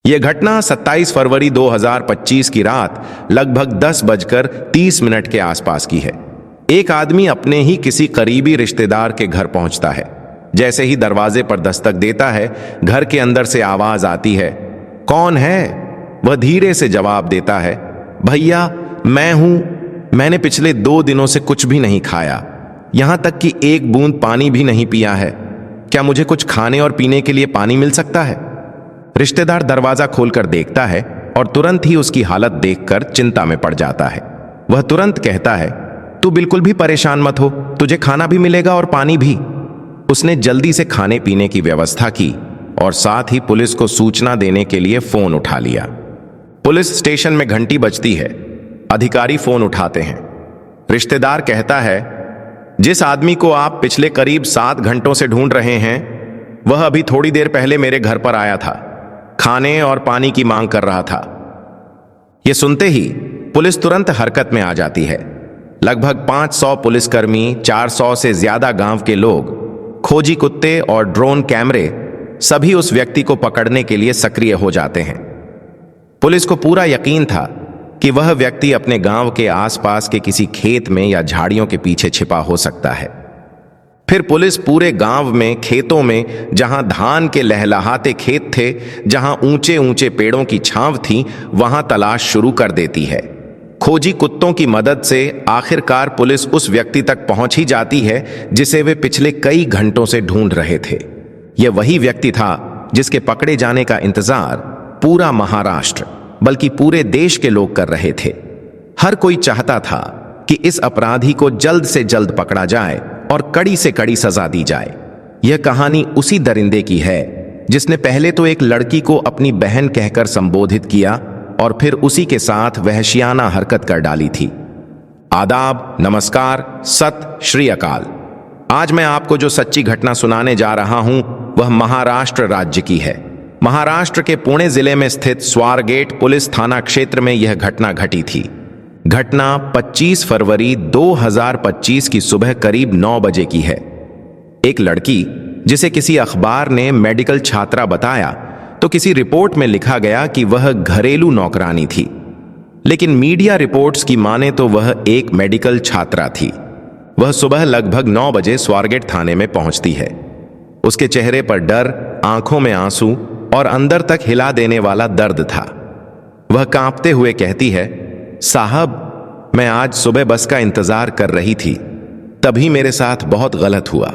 यह घटना 27 फरवरी 2025 की रात लगभग 10:30 के आसपास की है। एक आदमी अपने ही किसी करीबी रिश्तेदार के घर पहुंचता है। जैसे ही दरवाजे पर दस्तक देता है, घर के अंदर से आवाज आती है, कौन है? वह धीरे से जवाब देता है, भैया मैं हूं। मैंने पिछले 2 दिनों से कुछ भी नहीं खाया, यहां तक कि एक बूंद पानी भी नहीं पिया है। क्या मुझे कुछ खाने और पीने के लिए पानी मिल सकता है? रिश्तेदार दरवाजा खोलकर देखता है और तुरंत ही उसकी हालत देखकर चिंता में पड़ जाता है। वह तुरंत कहता है, तू बिल्कुल भी परेशान मत हो, तुझे खाना भी मिलेगा और पानी भी। उसने जल्दी से खाने पीने की व्यवस्था की और साथ ही पुलिस को सूचना देने के लिए फोन उठा लिया। पुलिस स्टेशन में घंटी बजती है। अधिकारी फोन उठाते हैं। रिश्तेदार कहता है, जिस आदमी को आप पिछले करीब 7 घंटों से ढूंढ रहे हैं, वह अभी थोड़ी देर पहले मेरे घर पर आया था, खाने और पानी की मांग कर रहा था। यह सुनते ही पुलिस तुरंत हरकत में आ जाती है। लगभग 500 पुलिसकर्मी, 400 से ज्यादा गांव के लोग, खोजी कुत्ते और ड्रोन कैमरे सभी उस व्यक्ति को पकड़ने के लिए सक्रिय हो जाते हैं। पुलिस को पूरा यकीन था कि वह व्यक्ति अपने गांव के आसपास के किसी खेत में या झाड़ियों के पीछे छिपा हो सकता है। फिर पुलिस पूरे गांव में, खेतों में, जहां धान के लहलहाते खेत थे, जहां ऊंचे ऊंचे पेड़ों की छांव थी, वहां तलाश शुरू कर देती है। खोजी कुत्तों की मदद से आखिरकार पुलिस उस व्यक्ति तक पहुंच ही जाती है जिसे वे पिछले कई घंटों से ढूंढ रहे थे। यह वही व्यक्ति था जिसके पकड़े जाने का इंतजार पूरा महाराष्ट्र, बल्कि पूरे देश के लोग कर रहे थे। हर कोई चाहता था कि इस अपराधी को जल्द से जल्द पकड़ा जाए और कड़ी से कड़ी सजा दी जाए। यह कहानी उसी दरिंदे की है जिसने पहले तो एक लड़की को अपनी बहन कहकर संबोधित किया और फिर उसी के साथ वहशियाना हरकत कर डाली थी। आदाब, नमस्कार, सत श्री अकाल। आज मैं आपको जो सच्ची घटना सुनाने जा रहा हूं वह महाराष्ट्र राज्य की है। महाराष्ट्र के पुणे जिले में स्थित स्वारगेट पुलिस थाना क्षेत्र में यह घटना घटी थी। घटना 25 फरवरी 2025 की सुबह करीब 9 बजे की है। एक लड़की, जिसे किसी अखबार ने मेडिकल छात्रा बताया, तो किसी रिपोर्ट में लिखा गया कि वह घरेलू नौकरानी थी, लेकिन मीडिया रिपोर्ट्स की माने तो वह एक मेडिकल छात्रा थी। वह सुबह लगभग 9 बजे स्वारगेट थाने में पहुंचती है। उसके चेहरे पर डर, आंखों में आंसू और अंदर तक हिला देने वाला दर्द था। वह कांपते हुए कहती है, साहब मैं आज सुबह बस का इंतजार कर रही थी, तभी मेरे साथ बहुत गलत हुआ।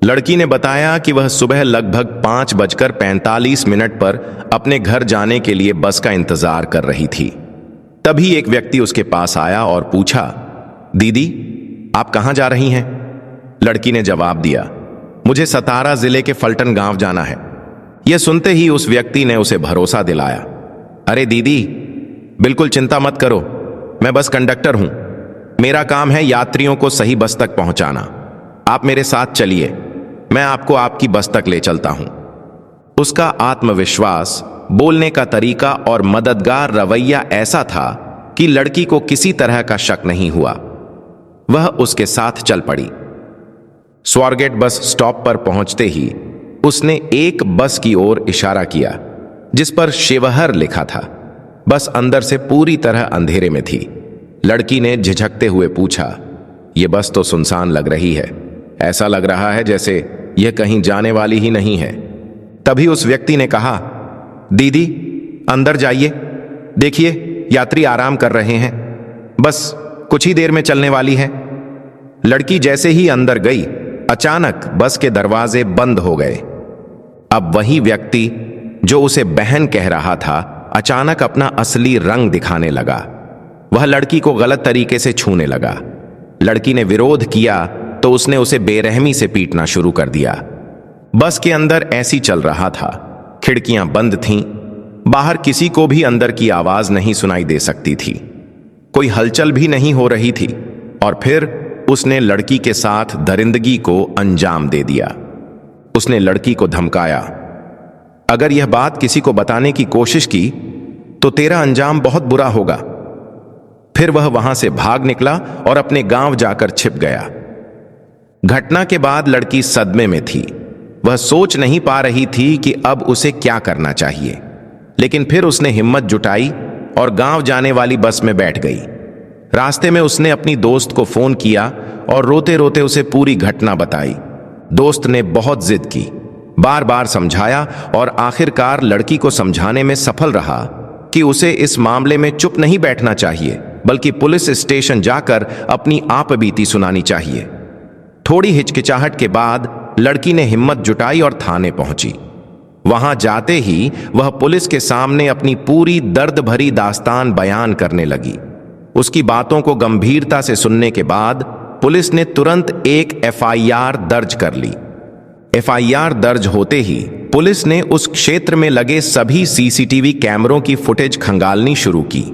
लड़की ने बताया कि वह सुबह लगभग 5:45 पर अपने घर जाने के लिए बस का इंतजार कर रही थी। तभी एक व्यक्ति उसके पास आया और पूछा, दीदी आप कहां जा रही हैं? लड़की ने जवाब दिया, मुझे सतारा जिले के फलटन गांव जाना है। यह सुनते ही उस व्यक्ति ने उसे भरोसा दिलाया, अरे दीदी बिल्कुल चिंता मत करो, मैं बस कंडक्टर हूं, मेरा काम है यात्रियों को सही बस तक पहुंचाना। आप मेरे साथ चलिए, मैं आपको आपकी बस तक ले चलता हूं। उसका आत्मविश्वास, बोलने का तरीका और मददगार रवैया ऐसा था कि लड़की को किसी तरह का शक नहीं हुआ। वह उसके साथ चल पड़ी। स्वारगेट बस स्टॉप पर पहुंचते ही उसने एक बस की ओर इशारा किया जिस पर शिवहर लिखा था। बस अंदर से पूरी तरह अंधेरे में थी। लड़की ने झिझकते हुए पूछा, यह बस तो सुनसान लग रही है, ऐसा लग रहा है जैसे यह कहीं जाने वाली ही नहीं है। तभी उस व्यक्ति ने कहा, दीदी अंदर जाइए, देखिए यात्री आराम कर रहे हैं, बस कुछ ही देर में चलने वाली है। लड़की जैसे ही अंदर गई, अचानक बस के दरवाजे बंद हो गए। अब वही व्यक्ति जो उसे बहन कह रहा था, अचानक अपना असली रंग दिखाने लगा। वह लड़की को गलत तरीके से छूने लगा। लड़की ने विरोध किया तो उसने उसे बेरहमी से पीटना शुरू कर दिया। बस के अंदर ऐसी चल रहा था, खिड़कियां बंद थीं, बाहर किसी को भी अंदर की आवाज नहीं सुनाई दे सकती थी, कोई हलचल भी नहीं हो रही थी। और फिर उसने लड़की के साथ दरिंदगी को अंजाम दे दिया। उसने लड़की को धमकाया, अगर यह बात किसी को बताने की कोशिश की तो तेरा अंजाम बहुत बुरा होगा। फिर वह वहां से भाग निकला और अपने गांव जाकर छिप गया। घटना के बाद लड़की सदमे में थी। वह सोच नहीं पा रही थी कि अब उसे क्या करना चाहिए। लेकिन फिर उसने हिम्मत जुटाई और गांव जाने वाली बस में बैठ गई। रास्ते में उसने अपनी दोस्त को फोन किया और रोते रोते उसे पूरी घटना बताई। दोस्त ने बहुत जिद की, बार बार समझाया और आखिरकार लड़की को समझाने में सफल रहा कि उसे इस मामले में चुप नहीं बैठना चाहिए, बल्कि पुलिस स्टेशन जाकर अपनी आपबीती सुनानी चाहिए। थोड़ी हिचकिचाहट के बाद लड़की ने हिम्मत जुटाई और थाने पहुंची। वहां जाते ही वह पुलिस के सामने अपनी पूरी दर्द भरी दास्तान बयान करने लगी। उसकी बातों को गंभीरता से सुनने के बाद पुलिस ने तुरंत एक एफआईआर दर्ज कर ली। एफआईआर दर्ज होते ही पुलिस ने उस क्षेत्र में लगे सभी सीसीटीवी कैमरों की फुटेज खंगालनी शुरू की।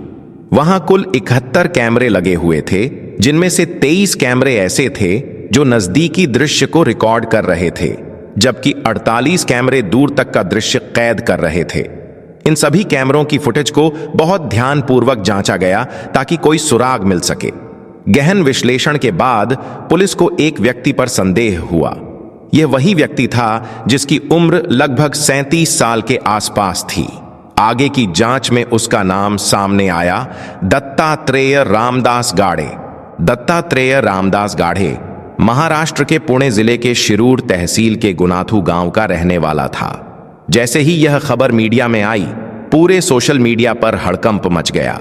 वहां कुल 71 कैमरे लगे हुए थे, जिनमें से 23 कैमरे ऐसे थे जो नजदीकी दृश्य को रिकॉर्ड कर रहे थे, जबकि 48 कैमरे दूर तक का दृश्य कैद कर रहे थे। इन सभी कैमरों की फुटेज को बहुत ध्यानपूर्वक जांचा गया ताकि कोई सुराग मिल सके। गहन विश्लेषण के बाद पुलिस को एक व्यक्ति पर संदेह हुआ। यह वही व्यक्ति था जिसकी उम्र लगभग 37 साल के आसपास थी। आगे की जांच में उसका नाम सामने आया, दत्तात्रेय रामदास गाढ़े। दत्तात्रेय रामदास गाढ़े महाराष्ट्र के पुणे जिले के शिरूर तहसील के गुनाथू गांव का रहने वाला था। जैसे ही यह खबर मीडिया में आई, पूरे सोशल मीडिया पर हड़कंप मच गया।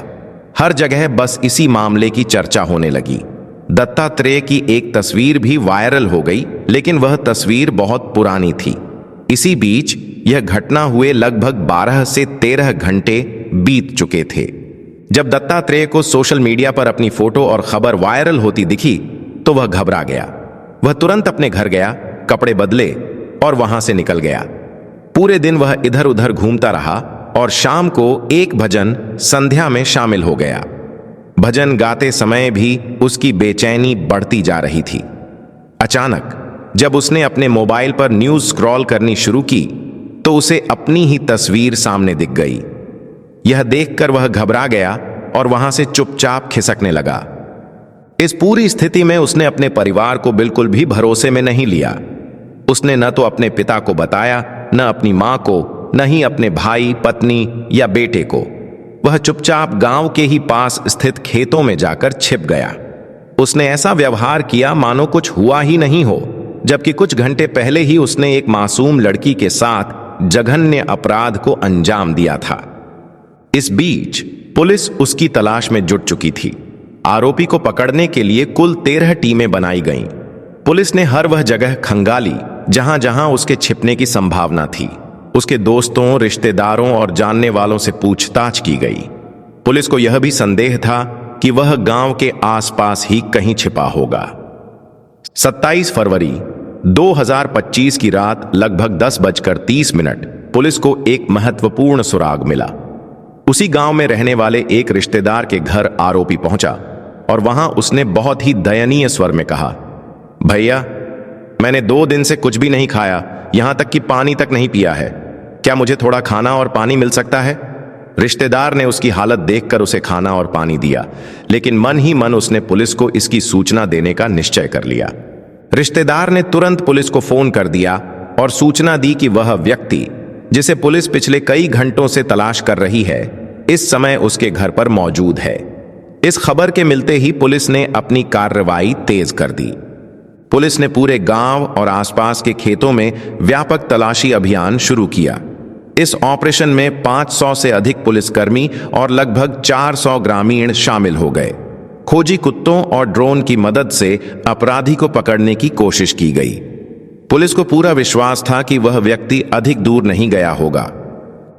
हर जगह बस इसी मामले की चर्चा होने लगी। दत्तात्रेय की एक तस्वीर भी वायरल हो गई, लेकिन वह तस्वीर बहुत पुरानी थी। इसी बीच यह घटना हुए लगभग 12 से 13 घंटे बीत चुके थे। जब दत्तात्रेय को सोशल मीडिया पर अपनी फोटो और खबर वायरल होती दिखी तो वह घबरा गया। वह तुरंत अपने घर गया, कपड़े बदले और वहां से निकल गया। पूरे दिन वह इधर उधर घूमता रहा और शाम को एक भजन संध्या में शामिल हो गया। भजन गाते समय भी उसकी बेचैनी बढ़ती जा रही थी। अचानक जब उसने अपने मोबाइल पर न्यूज स्क्रॉल करनी शुरू की तो उसे अपनी ही तस्वीर सामने दिख गई। यह देखकर वह घबरा गया और वहां से चुपचाप खिसकने लगा। इस पूरी स्थिति में उसने अपने परिवार को बिल्कुल भी भरोसे में नहीं लिया। उसने न तो अपने पिता को बताया, न अपनी मां को, न ही अपने भाई, पत्नी या बेटे को। वह चुपचाप गांव के ही पास स्थित खेतों में जाकर छिप गया। उसने ऐसा व्यवहार किया मानो कुछ हुआ ही नहीं हो, जबकि कुछ घंटे पहले ही उसने एक मासूम लड़की के साथ जघन्य अपराध को अंजाम दिया था। इस बीच पुलिस उसकी तलाश में जुट चुकी थी। आरोपी को पकड़ने के लिए कुल 13 टीमें बनाई गईं। पुलिस ने हर वह जगह खंगाली जहां जहां उसके छिपने की संभावना थी। उसके दोस्तों, रिश्तेदारों और जानने वालों से पूछताछ की गई। पुलिस को यह भी संदेह था कि वह गांव के आसपास ही कहीं छिपा होगा। 27 फरवरी 2025 की रात लगभग 10:30 पुलिस को एक महत्वपूर्ण सुराग मिला। उसी गांव में रहने वाले एक रिश्तेदार के घर आरोपी पहुंचा और वहां उसने बहुत ही दयनीय स्वर में कहा, भैया, मैंने 2 दिन से कुछ भी नहीं खाया, यहां तक कि पानी तक नहीं पिया है। क्या मुझे थोड़ा खाना और पानी मिल सकता है? रिश्तेदार ने उसकी हालत देखकर उसे खाना और पानी दिया, लेकिन मन ही मन उसने पुलिस को इसकी सूचना देने का निश्चय कर लिया। रिश्तेदार ने तुरंत पुलिस को फोन कर दिया और सूचना दी कि वह व्यक्ति, जिसे पुलिस पिछले कई घंटों से तलाश कर रही है, इस समय उसके घर पर मौजूद है। इस खबर के मिलते ही पुलिस ने अपनी कार्रवाई तेज कर दी। पुलिस ने पूरे गांव और आसपास के खेतों में व्यापक तलाशी अभियान शुरू किया। इस ऑपरेशन में 500 से अधिक पुलिसकर्मी और लगभग 400 ग्रामीण शामिल हो गए। खोजी कुत्तों और ड्रोन की मदद से अपराधी को पकड़ने की कोशिश की गई। पुलिस को पूरा विश्वास था कि वह व्यक्ति अधिक दूर नहीं गया होगा।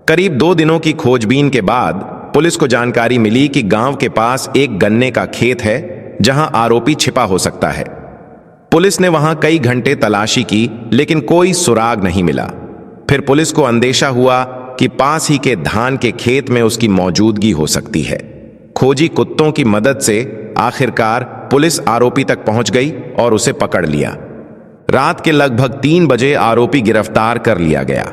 करीब 2 दिनों की खोजबीन के बाद पुलिस को जानकारी मिली कि गांव के पास एक गन्ने का खेत है जहां आरोपी छिपा हो सकता है। पुलिस ने वहां कई घंटे तलाशी की, लेकिन कोई सुराग नहीं मिला। फिर पुलिस को अंदेशा हुआ कि पास ही के धान के खेत में उसकी मौजूदगी हो सकती है। खोजी कुत्तों की मदद से आखिरकार पुलिस आरोपी तक पहुंच गई और उसे पकड़ लिया। रात के लगभग 3 बजे आरोपी गिरफ्तार कर लिया गया।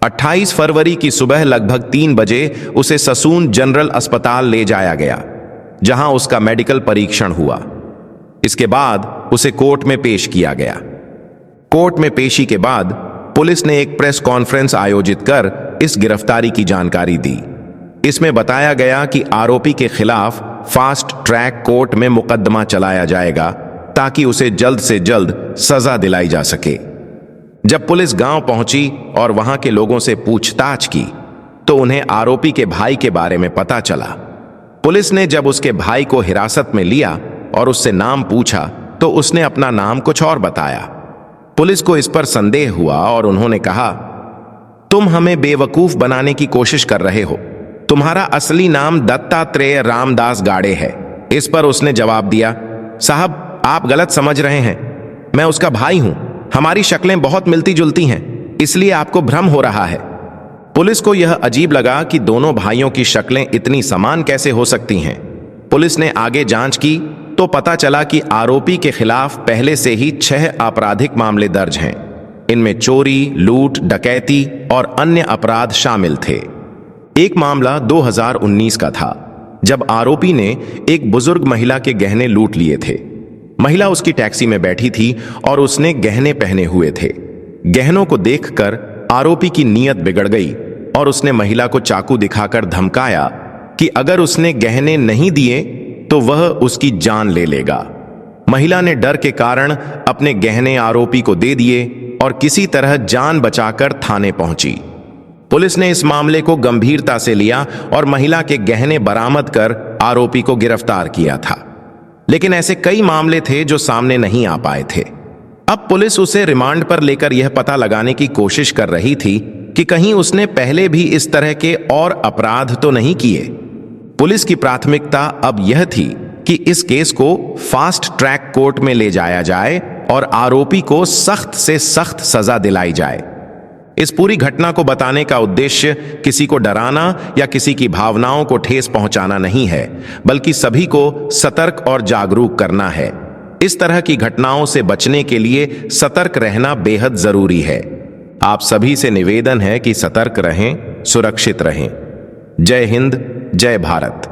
28 फरवरी की सुबह लगभग 3 बजे उसे ससून जनरल अस्पताल ले जाया गया, जहां उसका मेडिकल परीक्षण हुआ। इसके बाद उसे कोर्ट में पेश किया गया। कोर्ट में पेशी के बाद पुलिस ने एक प्रेस कॉन्फ्रेंस आयोजित कर इस गिरफ्तारी की जानकारी दी। इसमें बताया गया कि आरोपी के खिलाफ फास्ट ट्रैक कोर्ट में मुकदमा चलाया जाएगा ताकि उसे जल्द से जल्द सजा दिलाई जा सके। जब पुलिस गांव पहुंची और वहां के लोगों से पूछताछ की तो उन्हें आरोपी के भाई के बारे में पता चला। पुलिस ने जब उसके भाई को हिरासत में लिया और उससे नाम पूछा तो उसने अपना नाम कुछ और बताया। पुलिस को इस पर संदेह हुआ और उन्होंने कहा, तुम हमें बेवकूफ बनाने की कोशिश कर रहे हो, तुम्हारा असली नाम दत्तात्रेय रामदास गाड़े है। इस पर उसने जवाब दिया, साहब आप गलत समझ रहे हैं, मैं उसका भाई हूं, हमारी शक्लें बहुत मिलती जुलती हैं, इसलिए आपको भ्रम हो रहा है। पुलिस को यह अजीब लगा कि दोनों भाइयों की शक्लें इतनी समान कैसे हो सकती हैं। पुलिस ने आगे जांच की तो पता चला कि आरोपी के खिलाफ पहले से ही 6 आपराधिक मामले दर्ज हैं। इनमें चोरी, लूट, डकैती और अन्य अपराध शामिल थे। एक मामला 2019 का था, जब आरोपी ने एक बुजुर्ग महिला के गहने लूट लिए थे। महिला उसकी टैक्सी में बैठी थी और उसने गहने पहने हुए थे। गहनों को देखकर आरोपी की नीयत बिगड़ गई और उसने महिला को चाकू दिखाकर धमकाया कि अगर उसने गहने नहीं दिए तो वह उसकी जान ले लेगा। महिला ने डर के कारण अपने गहने आरोपी को दे दिए और किसी तरह जान बचाकर थाने पहुंची। पुलिस ने इस मामले को गंभीरता से लिया और महिला के गहने बरामद कर आरोपी को गिरफ्तार किया था। लेकिन ऐसे कई मामले थे जो सामने नहीं आ पाए थे। अब पुलिस उसे रिमांड पर लेकर यह पता लगाने की कोशिश कर रही थी कि कहीं उसने पहले भी इस तरह के और अपराध तो नहीं किए। पुलिस की प्राथमिकता अब यह थी कि इस केस को फास्ट ट्रैक कोर्ट में ले जाया जाए और आरोपी को सख्त से सख्त सजा दिलाई जाए। इस पूरी घटना को बताने का उद्देश्य किसी को डराना या किसी की भावनाओं को ठेस पहुंचाना नहीं है, बल्कि सभी को सतर्क और जागरूक करना है। इस तरह की घटनाओं से बचने के लिए सतर्क रहना बेहद जरूरी है। आप सभी से निवेदन है कि सतर्क रहें, सुरक्षित रहें। जय हिंद, जय भारत।